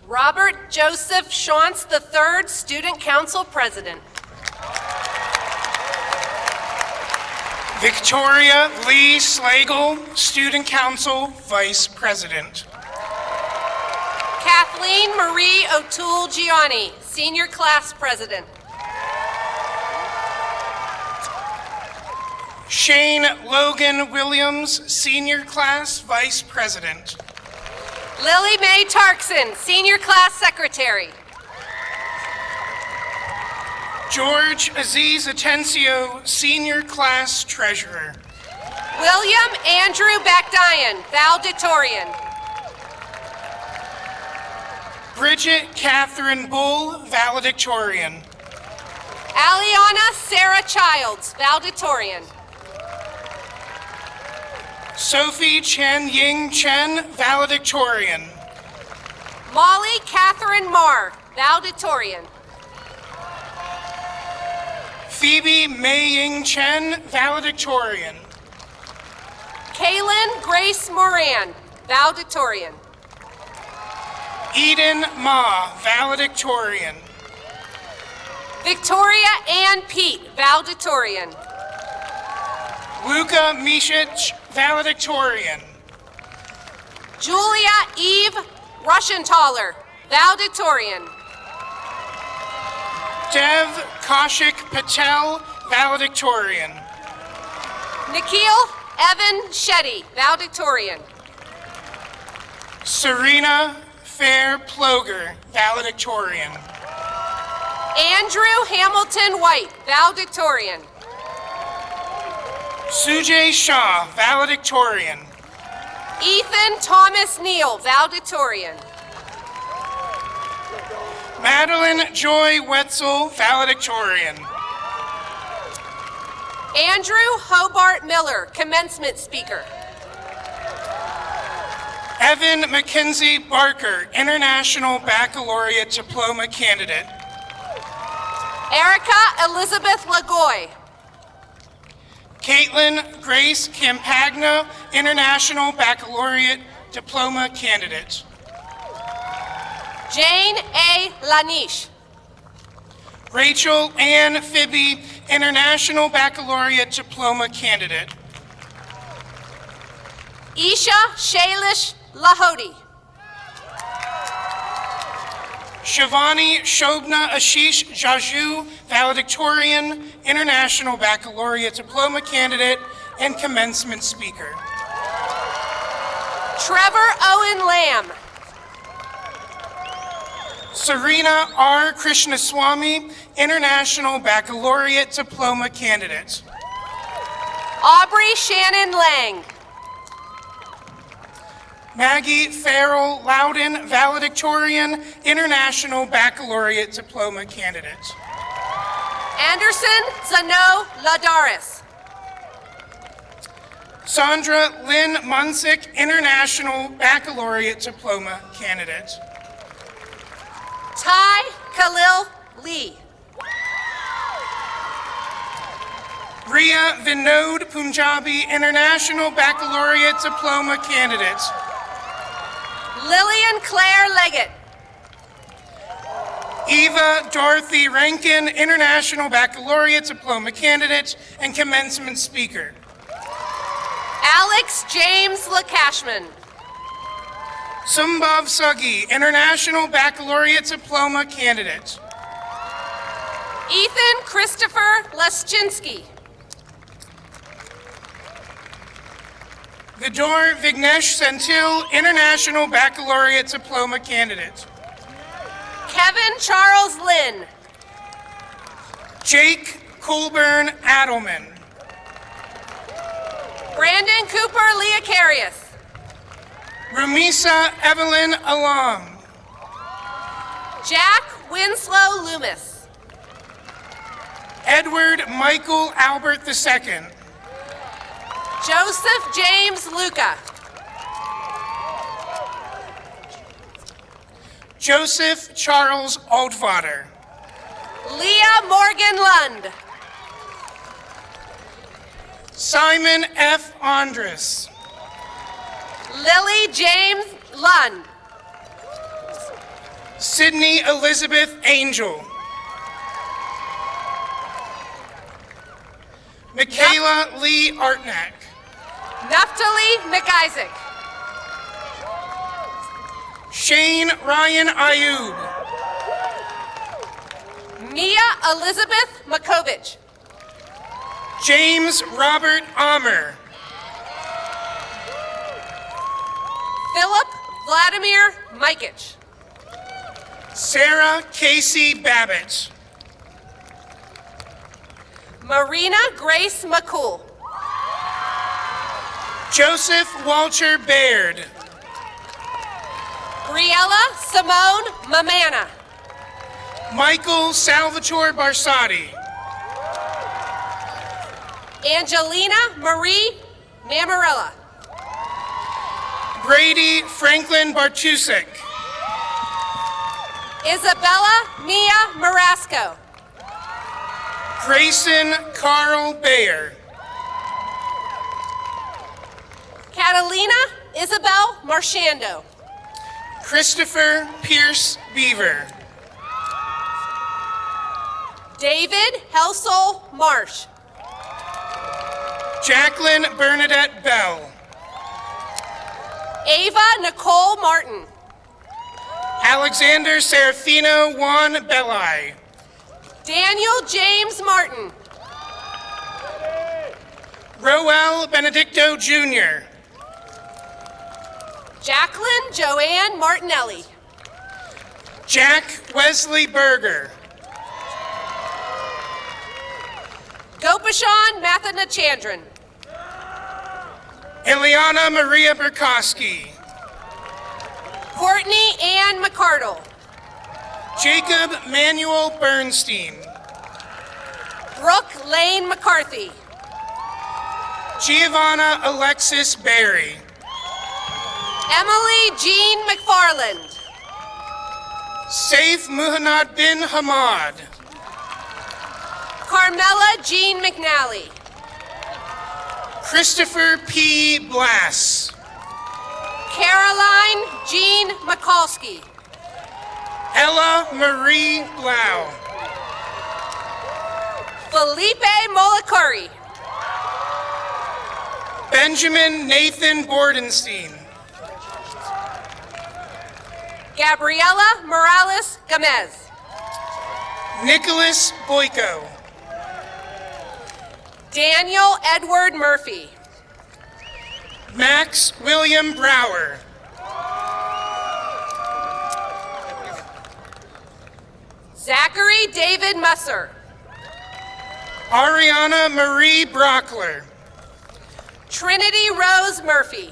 Speaker 9: Robert Joseph Shantz III, Student Council President.
Speaker 10: Victoria Lee Slagle, Student Council Vice President.
Speaker 9: Kathleen Marie O'Toole Gianni, Senior Class President.
Speaker 10: Shane Logan Williams, Senior Class Vice President.
Speaker 9: Lily Mae Tarkson, Senior Class Secretary.
Speaker 10: George Aziz Atencio, Senior Class Treasurer.
Speaker 9: William Andrew Bakdayan, valedictorian.
Speaker 10: Bridget Catherine Bull, valedictorian.
Speaker 9: Aliana Sarah Childs, valedictorian.
Speaker 10: Sophie Chen Ying Chen, valedictorian.
Speaker 9: Molly Catherine Marr, valedictorian.
Speaker 10: Phoebe Mei Ying Chen, valedictorian.
Speaker 9: Kaylin Grace Moran, valedictorian.
Speaker 10: Eden Ma, valedictorian.
Speaker 9: Victoria Ann Pete, valedictorian.
Speaker 10: Luca Mishich, valedictorian.
Speaker 9: Julia Eve Rushenthaler, valedictorian.
Speaker 10: Dev Kaushik Patel, valedictorian.
Speaker 9: Nikhil Evan Shetty, valedictorian.
Speaker 10: Serena Fair Ploger, valedictorian.
Speaker 9: Andrew Hamilton White, valedictorian.
Speaker 10: Sujay Shah, valedictorian.
Speaker 9: Ethan Thomas Neal, valedictorian.
Speaker 10: Madeline Joy Wetzel, valedictorian.
Speaker 9: Andrew Hobart Miller, commencement speaker.
Speaker 10: Evan Mackenzie Barker, International Baccalaureate Diploma candidate.
Speaker 9: Erica Elizabeth Lagoy.
Speaker 10: Caitlin Grace Campagna, International Baccalaureate Diploma candidate.
Speaker 9: Jane A. Lanish.
Speaker 10: Rachel Ann Fibby, International Baccalaureate Diploma candidate.
Speaker 9: Isha Shalish Lahodi.
Speaker 10: Shivani Shobna Ashish Jaju, valedictorian, International Baccalaureate Diploma candidate, and commencement speaker.
Speaker 9: Trevor Owen Lamb.
Speaker 10: Serena R. Krishnaswamy, International Baccalaureate Diploma candidate.
Speaker 9: Aubrey Shannon Lang.
Speaker 10: Maggie Farrell Loudon, valedictorian, International Baccalaureate Diploma candidate.
Speaker 9: Anderson Zano Ladaris.
Speaker 10: Sandra Lynn Munsick, International Baccalaureate Diploma candidate.
Speaker 9: Ty Khalil Lee.
Speaker 10: Ria Vinod Punjabi, International Baccalaureate Diploma candidate.
Speaker 9: Lillian Claire Leggett.
Speaker 10: Eva Dorothy Rankin, International Baccalaureate Diploma candidate and commencement speaker.
Speaker 9: Alex James Lacashman.
Speaker 10: Sumbhav Suggi, International Baccalaureate Diploma candidate.
Speaker 9: Ethan Christopher Leschinski.
Speaker 10: Vidor Vignesh Sentil, International Baccalaureate Diploma candidate.
Speaker 9: Kevin Charles Lynn.
Speaker 10: Jake Colburn Adelman.
Speaker 9: Brandon Cooper Leocarius.
Speaker 10: Rumisa Evelyn Alam.
Speaker 9: Jack Winslow Loomis.
Speaker 10: Edward Michael Albert II.
Speaker 9: Joseph James Luca.
Speaker 10: Joseph Charles Oldvater.
Speaker 9: Leah Morgan Lund.
Speaker 10: Simon F. Andres.
Speaker 9: Lily James Lund.
Speaker 10: Sydney Elizabeth Angel. Michaela Lee Artnack.
Speaker 9: Neftali McIsaac.
Speaker 10: Shane Ryan Ayub.
Speaker 9: Mia Elizabeth Makovich.
Speaker 10: James Robert Amer.
Speaker 9: Philip Vladimir Mikich.
Speaker 10: Sarah Casey Babbitt.
Speaker 9: Marina Grace McCool.
Speaker 10: Joseph Walter Baird.
Speaker 9: Briella Simone Mamana.
Speaker 10: Michael Salvatore Barsati.
Speaker 9: Angelina Marie Mamarella.
Speaker 10: Brady Franklin Bartusek.
Speaker 9: Isabella Mia Marasco.
Speaker 10: Grayson Carl Bayer.
Speaker 9: Catalina Isabel Marchando.
Speaker 10: Christopher Pierce Beaver.
Speaker 9: David Helsel Marsh.
Speaker 10: Jacqueline Bernadette Bell.
Speaker 9: Ava Nicole Martin.
Speaker 10: Alexander Serafino Juan Belli.
Speaker 9: Daniel James Martin.
Speaker 10: Roel Benedicto Jr.
Speaker 9: Jacqueline Joanne Martinelli.
Speaker 10: Jack Wesley Berger.
Speaker 9: Gopashan Mathanachandran.
Speaker 10: Eliana Maria Burkowski.
Speaker 9: Courtney Ann McCardle.
Speaker 10: Jacob Manuel Bernstein.
Speaker 9: Brooke Lane McCarthy.
Speaker 10: Giovanna Alexis Berry.
Speaker 9: Emily Jean McFarland.
Speaker 10: Saif Muhannad bin Hamad.
Speaker 9: Carmela Jean McNally.
Speaker 10: Christopher P. Blass.
Speaker 9: Caroline Jean Mikulski.
Speaker 10: Ella Marie Blau.
Speaker 9: Felipe Molakuri.
Speaker 10: Benjamin Nathan Bordenstein.
Speaker 9: Gabriela Morales Gomez.
Speaker 10: Nicholas Boyko.
Speaker 9: Daniel Edward Murphy.
Speaker 10: Max William Brower.
Speaker 9: Zachary David Musser.
Speaker 10: Ariana Marie Brockler.
Speaker 9: Trinity Rose Murphy.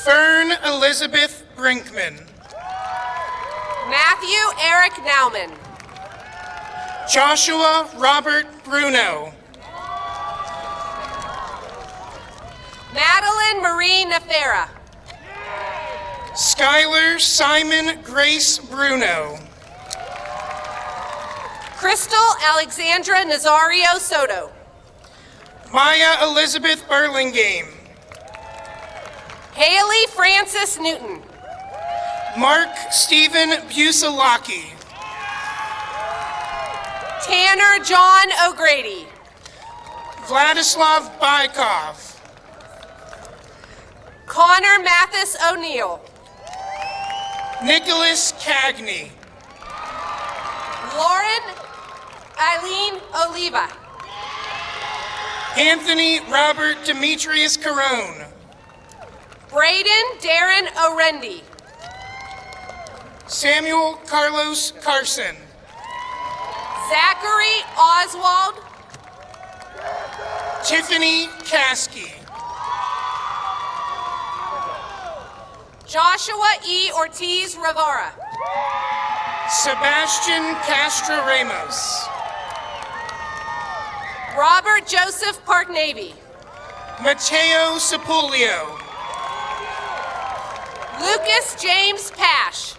Speaker 10: Fern Elizabeth Brinkman.
Speaker 9: Matthew Eric Nauman.
Speaker 10: Joshua Robert Bruno.
Speaker 9: Madeline Marie Nefera.
Speaker 10: Skylar Simon Grace Bruno.
Speaker 9: Crystal Alexandra Nazario Soto.
Speaker 10: Maya Elizabeth Burlingame.
Speaker 9: Haley Francis Newton.
Speaker 10: Mark Stephen Busalaki.
Speaker 9: Tanner John O'Grady.
Speaker 10: Vladislav Bykov.
Speaker 9: Connor Mathis O'Neill.
Speaker 10: Nicholas Cagney.
Speaker 9: Lauren Eileen Oliva.
Speaker 10: Anthony Robert Demetrius Carone.
Speaker 9: Braden Darren Orendi.
Speaker 10: Samuel Carlos Carson.
Speaker 9: Zachary Oswald.
Speaker 10: Tiffany Caskey.
Speaker 9: Joshua E. Ortiz Rivera.
Speaker 10: Sebastian Castro Ramos.
Speaker 9: Robert Joseph Park-Navy.
Speaker 10: Mateo Sepulio.
Speaker 9: Lucas James Pash.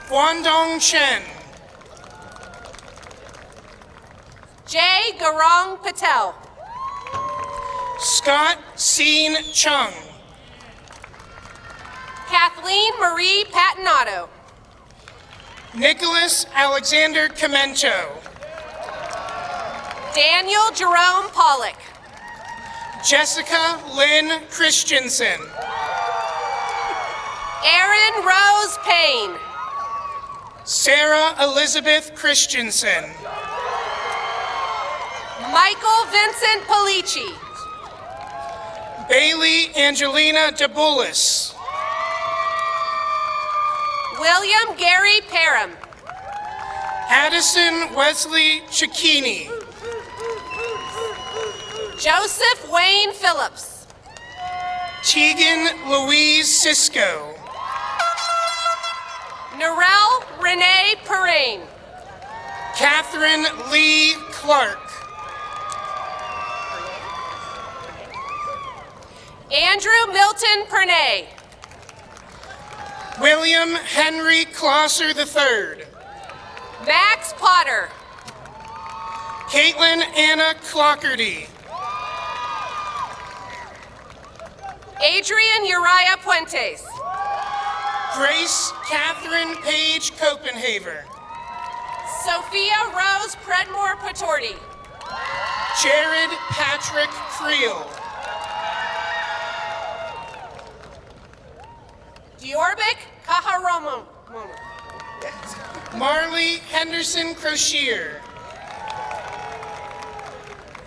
Speaker 10: Guangdong Chen.
Speaker 9: Jay Garang Patel.
Speaker 10: Scott Seen Chung.
Speaker 9: Kathleen Marie Patinato.
Speaker 10: Nicholas Alexander Comento.
Speaker 9: Daniel Jerome Pollock.
Speaker 10: Jessica Lynn Christensen.
Speaker 9: Erin Rose Payne.
Speaker 10: Sarah Elizabeth Christensen.
Speaker 9: Michael Vincent Polici.
Speaker 10: Bailey Angelina DeBullis.
Speaker 9: William Gary Parham.
Speaker 10: Addison Wesley Cicchini.
Speaker 9: Joseph Wayne Phillips.
Speaker 10: Tegan Louise Cisco.
Speaker 9: Narelle Renee Perrine.
Speaker 10: Catherine Lee Clark.
Speaker 9: Andrew Milton Pernay.
Speaker 10: William Henry Closser III.
Speaker 9: Max Potter.
Speaker 10: Caitlin Anna Clockerty.
Speaker 9: Adrian Uriah Puentes.
Speaker 10: Grace Catherine Page Copenhaver.
Speaker 9: Sophia Rose Predmore Patorti.
Speaker 10: Jared Patrick Creel.
Speaker 9: Diorbik Kaharomo.
Speaker 10: Marley Henderson Crochier.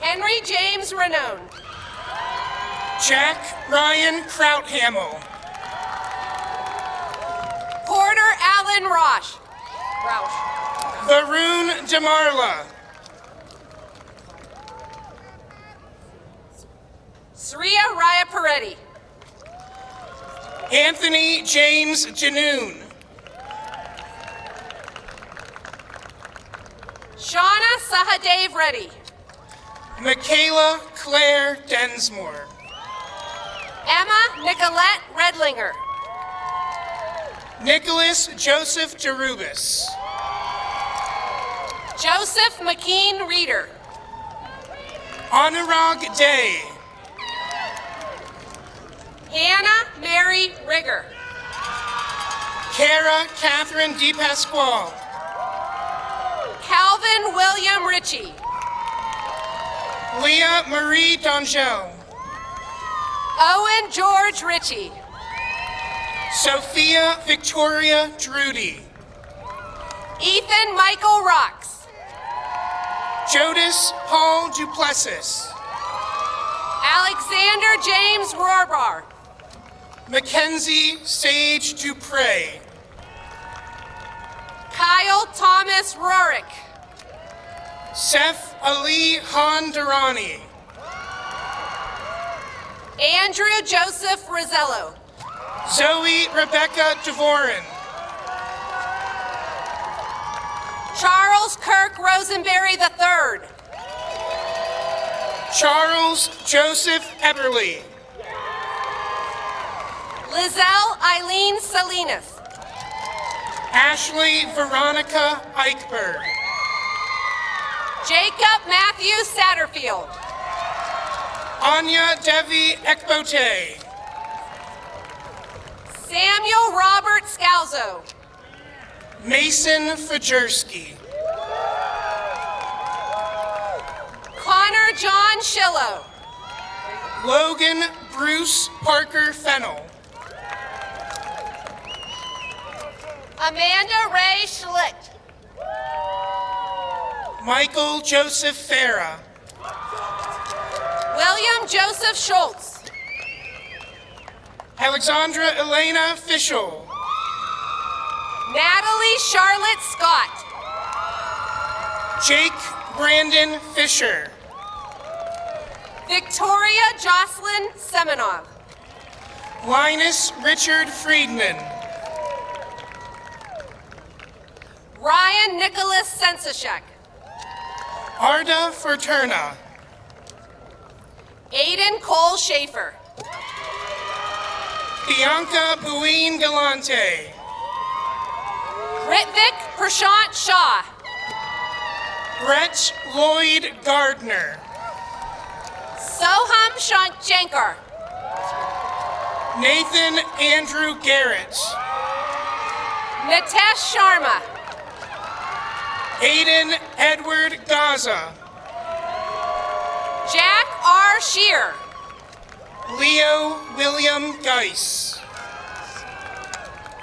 Speaker 9: Henry James Renone.
Speaker 10: Jack Ryan Krauthamel.
Speaker 9: Porter Allen Roush.
Speaker 10: Varun Demarla.
Speaker 9: Sriya Raya Peretti.
Speaker 10: Anthony James Janoon.
Speaker 9: Shauna Sahadev Reddy.
Speaker 10: Michaela Claire Densmore.
Speaker 9: Emma Nicolette Redlinger.
Speaker 10: Nicholas Joseph Derubis.
Speaker 9: Joseph McKean Reeder.
Speaker 10: Anurag Day.
Speaker 9: Hannah Mary Rigger.
Speaker 10: Kara Catherine DePasquale.
Speaker 9: Calvin William Ritchie.
Speaker 10: Leah Marie Dongel.
Speaker 9: Owen George Ritchie.
Speaker 10: Sophia Victoria Drudy.
Speaker 9: Ethan Michael Rocks.
Speaker 10: Jodis Paul Duplessis.
Speaker 9: Alexander James Rohrbar.
Speaker 10: Mackenzie Sage Dupre.
Speaker 9: Kyle Thomas Rorick.
Speaker 10: Seth Ali Hondarani.
Speaker 9: Andrew Joseph Rosello.
Speaker 10: Zoe Rebecca Devoren.
Speaker 9: Charles Kirk Rosenberry III.
Speaker 10: Charles Joseph Eberly.
Speaker 9: Lizelle Eileen Salinas.
Speaker 10: Ashley Veronica Eichberg.
Speaker 9: Jacob Matthew Satterfield.
Speaker 10: Anya Devi Ekbote.
Speaker 9: Samuel Robert Scalzo.
Speaker 10: Mason Fajerski.
Speaker 9: Connor John Shillow.
Speaker 10: Logan Bruce Parker Fennel.
Speaker 9: Amanda Ray Schlicht.
Speaker 10: Michael Joseph Farah.
Speaker 9: William Joseph Schultz.
Speaker 10: Alexandra Elena Fischel.
Speaker 9: Natalie Charlotte Scott.
Speaker 10: Jake Brandon Fisher.
Speaker 9: Victoria Jocelyn Semenov.
Speaker 10: Linus Richard Friedman.
Speaker 9: Ryan Nicholas Sensashek.
Speaker 10: Arda Ferterna.
Speaker 9: Aiden Cole Schaefer.
Speaker 10: Bianca Buin Galante.
Speaker 9: Ritvik Prashant Shah.
Speaker 10: Brett Lloyd Gardner.
Speaker 9: Soham Shankar.
Speaker 10: Nathan Andrew Garrett.
Speaker 9: Nitesh Sharma.
Speaker 10: Aiden Edward Gaza.
Speaker 9: Jack R. Shear.
Speaker 10: Leo William Geis.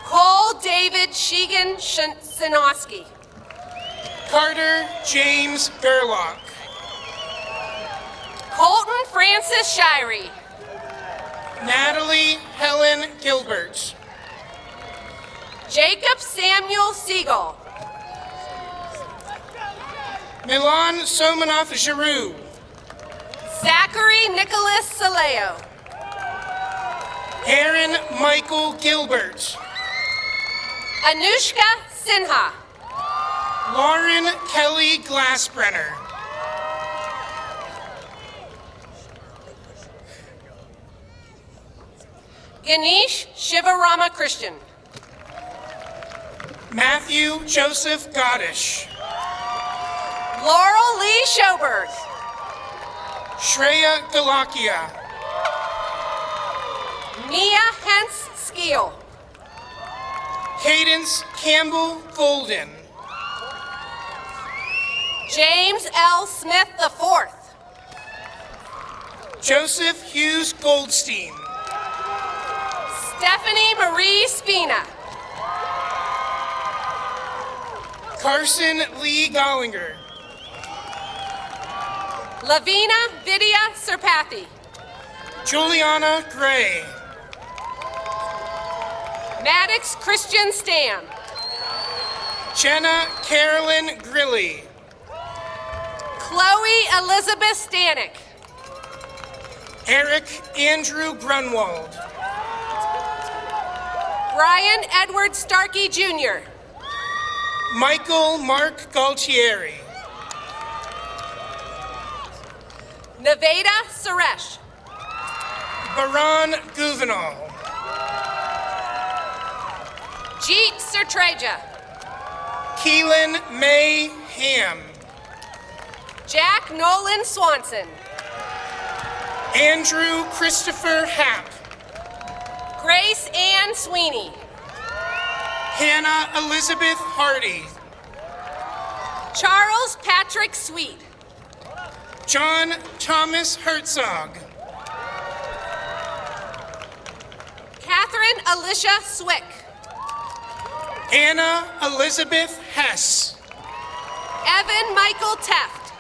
Speaker 9: Cole David Sheegan Sinowski.
Speaker 10: Carter James Gerlach.
Speaker 9: Colton Francis Shirey.
Speaker 10: Natalie Helen Gilbert.
Speaker 9: Jacob Samuel Siegel.
Speaker 10: Milan Somanov Giroux.
Speaker 9: Zachary Nicholas Saleo.
Speaker 10: Aaron Michael Gilbert.
Speaker 9: Anushka Sinha.
Speaker 10: Lauren Kelly Glassbrenner.
Speaker 9: Ganesh Shivarama Christian.
Speaker 10: Matthew Joseph Godish.
Speaker 9: Laurel Lee Schoberg.
Speaker 10: Shreya Galakia.
Speaker 9: Mia Hens Skeel.
Speaker 10: Cadence Campbell Golden.
Speaker 9: James L. Smith IV.
Speaker 10: Joseph Hughes Goldstein.
Speaker 9: Stephanie Marie Spina.
Speaker 10: Carson Lee Gollinger.
Speaker 9: Lavina Vidya Serpathy.
Speaker 10: Juliana Gray.
Speaker 9: Maddox Christian Stam.
Speaker 10: Jenna Carolyn Grilly.
Speaker 9: Chloe Elizabeth Stanek.
Speaker 10: Eric Andrew Grunwald.
Speaker 9: Brian Edward Starkey Jr.
Speaker 10: Michael Mark Galtieri.
Speaker 9: Nevada Suresh.
Speaker 10: Baran Guvenal.
Speaker 9: Jeet Sertreja.
Speaker 10: Keelan May Ham.
Speaker 9: Jack Nolan Swanson.
Speaker 10: Andrew Christopher Happ.
Speaker 9: Grace Ann Sweeney.
Speaker 10: Hannah Elizabeth Hardy.
Speaker 9: Charles Patrick Sweet.
Speaker 10: John Thomas Herzog.
Speaker 9: Catherine Alicia Swick.
Speaker 10: Anna Elizabeth Hess.
Speaker 9: Evan Michael Teft.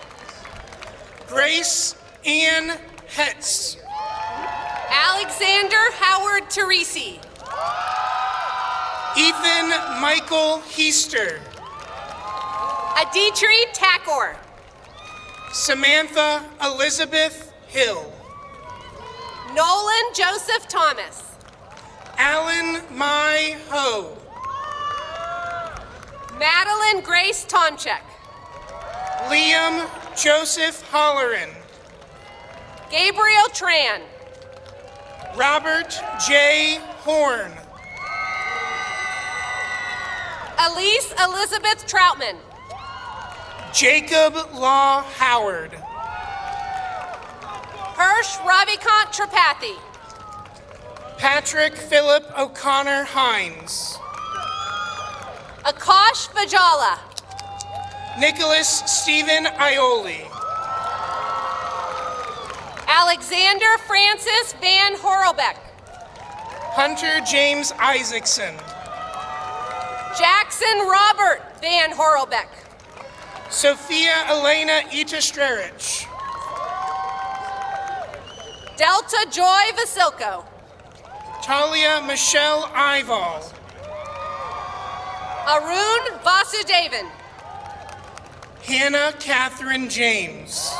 Speaker 10: Grace Ann Hetz.
Speaker 9: Alexander Howard Teresi.
Speaker 10: Ethan Michael Heister.
Speaker 9: Aditri Takor.
Speaker 10: Samantha Elizabeth Hill.
Speaker 9: Nolan Joseph Thomas.
Speaker 10: Alan Mai Ho.
Speaker 9: Madeline Grace Tomchek.
Speaker 10: Liam Joseph Holleran.
Speaker 9: Gabriel Tran.
Speaker 10: Robert J. Horn.
Speaker 9: Elise Elizabeth Troutman.
Speaker 10: Jacob Law Howard.
Speaker 9: Hirsch Ravikant Tripathi.
Speaker 10: Patrick Philip O'Connor Hines.
Speaker 9: Akash Vajala.
Speaker 10: Nicholas Stephen Ioli.
Speaker 9: Alexander Francis Van Horlbeck.
Speaker 10: Hunter James Isaacson.
Speaker 9: Jackson Robert Van Horlbeck.
Speaker 10: Sophia Elena Itastrerich.
Speaker 9: Delta Joy Vasilko.
Speaker 10: Talia Michelle Ival.
Speaker 9: Arun Vasudevan.
Speaker 10: Hannah Catherine James.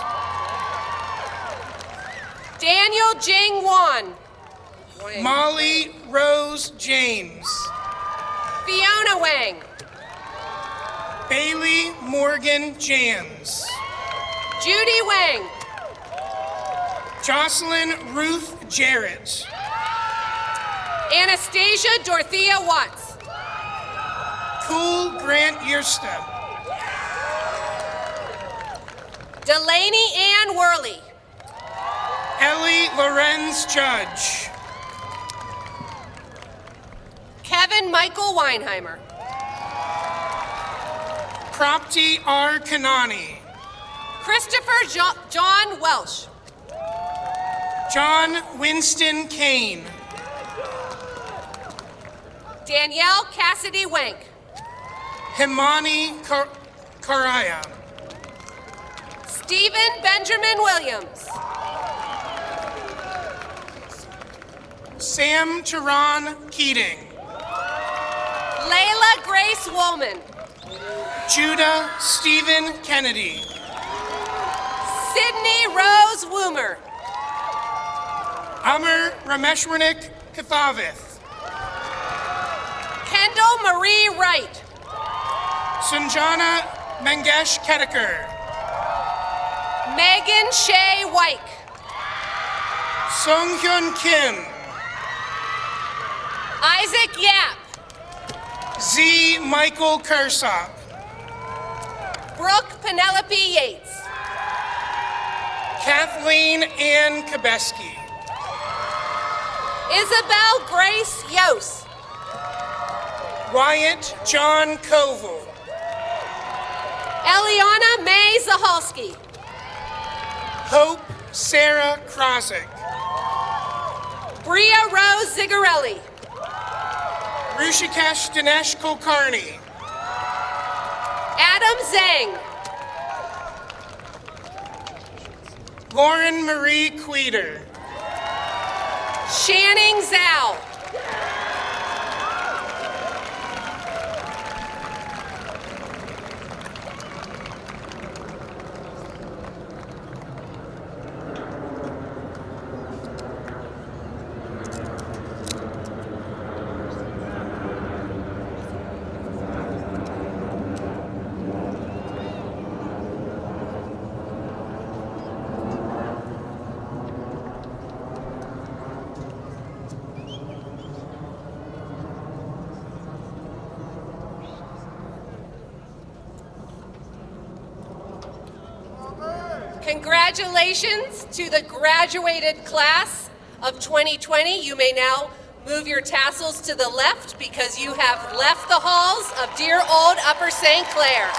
Speaker 9: Daniel Jing Wan.
Speaker 10: Molly Rose James.
Speaker 9: Fiona Wang.
Speaker 10: Bailey Morgan Jans.
Speaker 9: Judy Wang.
Speaker 10: Jocelyn Ruth Jarrett.
Speaker 9: Anastasia Dorothea Watts.
Speaker 10: Cool Grant Yersta.
Speaker 9: Delaney Ann Worley.
Speaker 10: Ellie Lorenz Judge.
Speaker 9: Kevin Michael Weinheimer.
Speaker 10: Propti R. Kanani.
Speaker 9: Christopher John Welsh.
Speaker 10: John Winston Kane.
Speaker 9: Danielle Cassidy Wank.
Speaker 10: Himani Karaya.
Speaker 9: Stephen Benjamin Williams.
Speaker 10: Sam Tehran Keating.
Speaker 9: Layla Grace Woolman.
Speaker 10: Judah Stephen Kennedy.
Speaker 9: Sydney Rose Woomer.
Speaker 10: Amar Rameshwarnik Kathavith.
Speaker 9: Kendall Marie Wright.
Speaker 10: Sanjana Mangesh Kedeker.
Speaker 9: Megan Shea White.
Speaker 10: Sunghyun Kim.
Speaker 9: Isaac Yap.
Speaker 10: Z. Michael Kersop.
Speaker 9: Brooke Penelope Yates.
Speaker 10: Kathleen Ann Kabeski.
Speaker 9: Isabel Grace Yos.
Speaker 10: Wyatt John Koval.
Speaker 9: Eliana May Zahalski.
Speaker 10: Hope Sarah Krosick.
Speaker 9: Bria Rose Zigarelli.
Speaker 10: Rushikesh Dinesh Kulkarni.
Speaker 9: Adam Zhang.
Speaker 10: Lauren Marie Queter.
Speaker 9: Shanning Zhao. Congratulations to the graduated class of 2020. You may now move your tassels to the left because you have left the halls of dear old Upper St. Clair.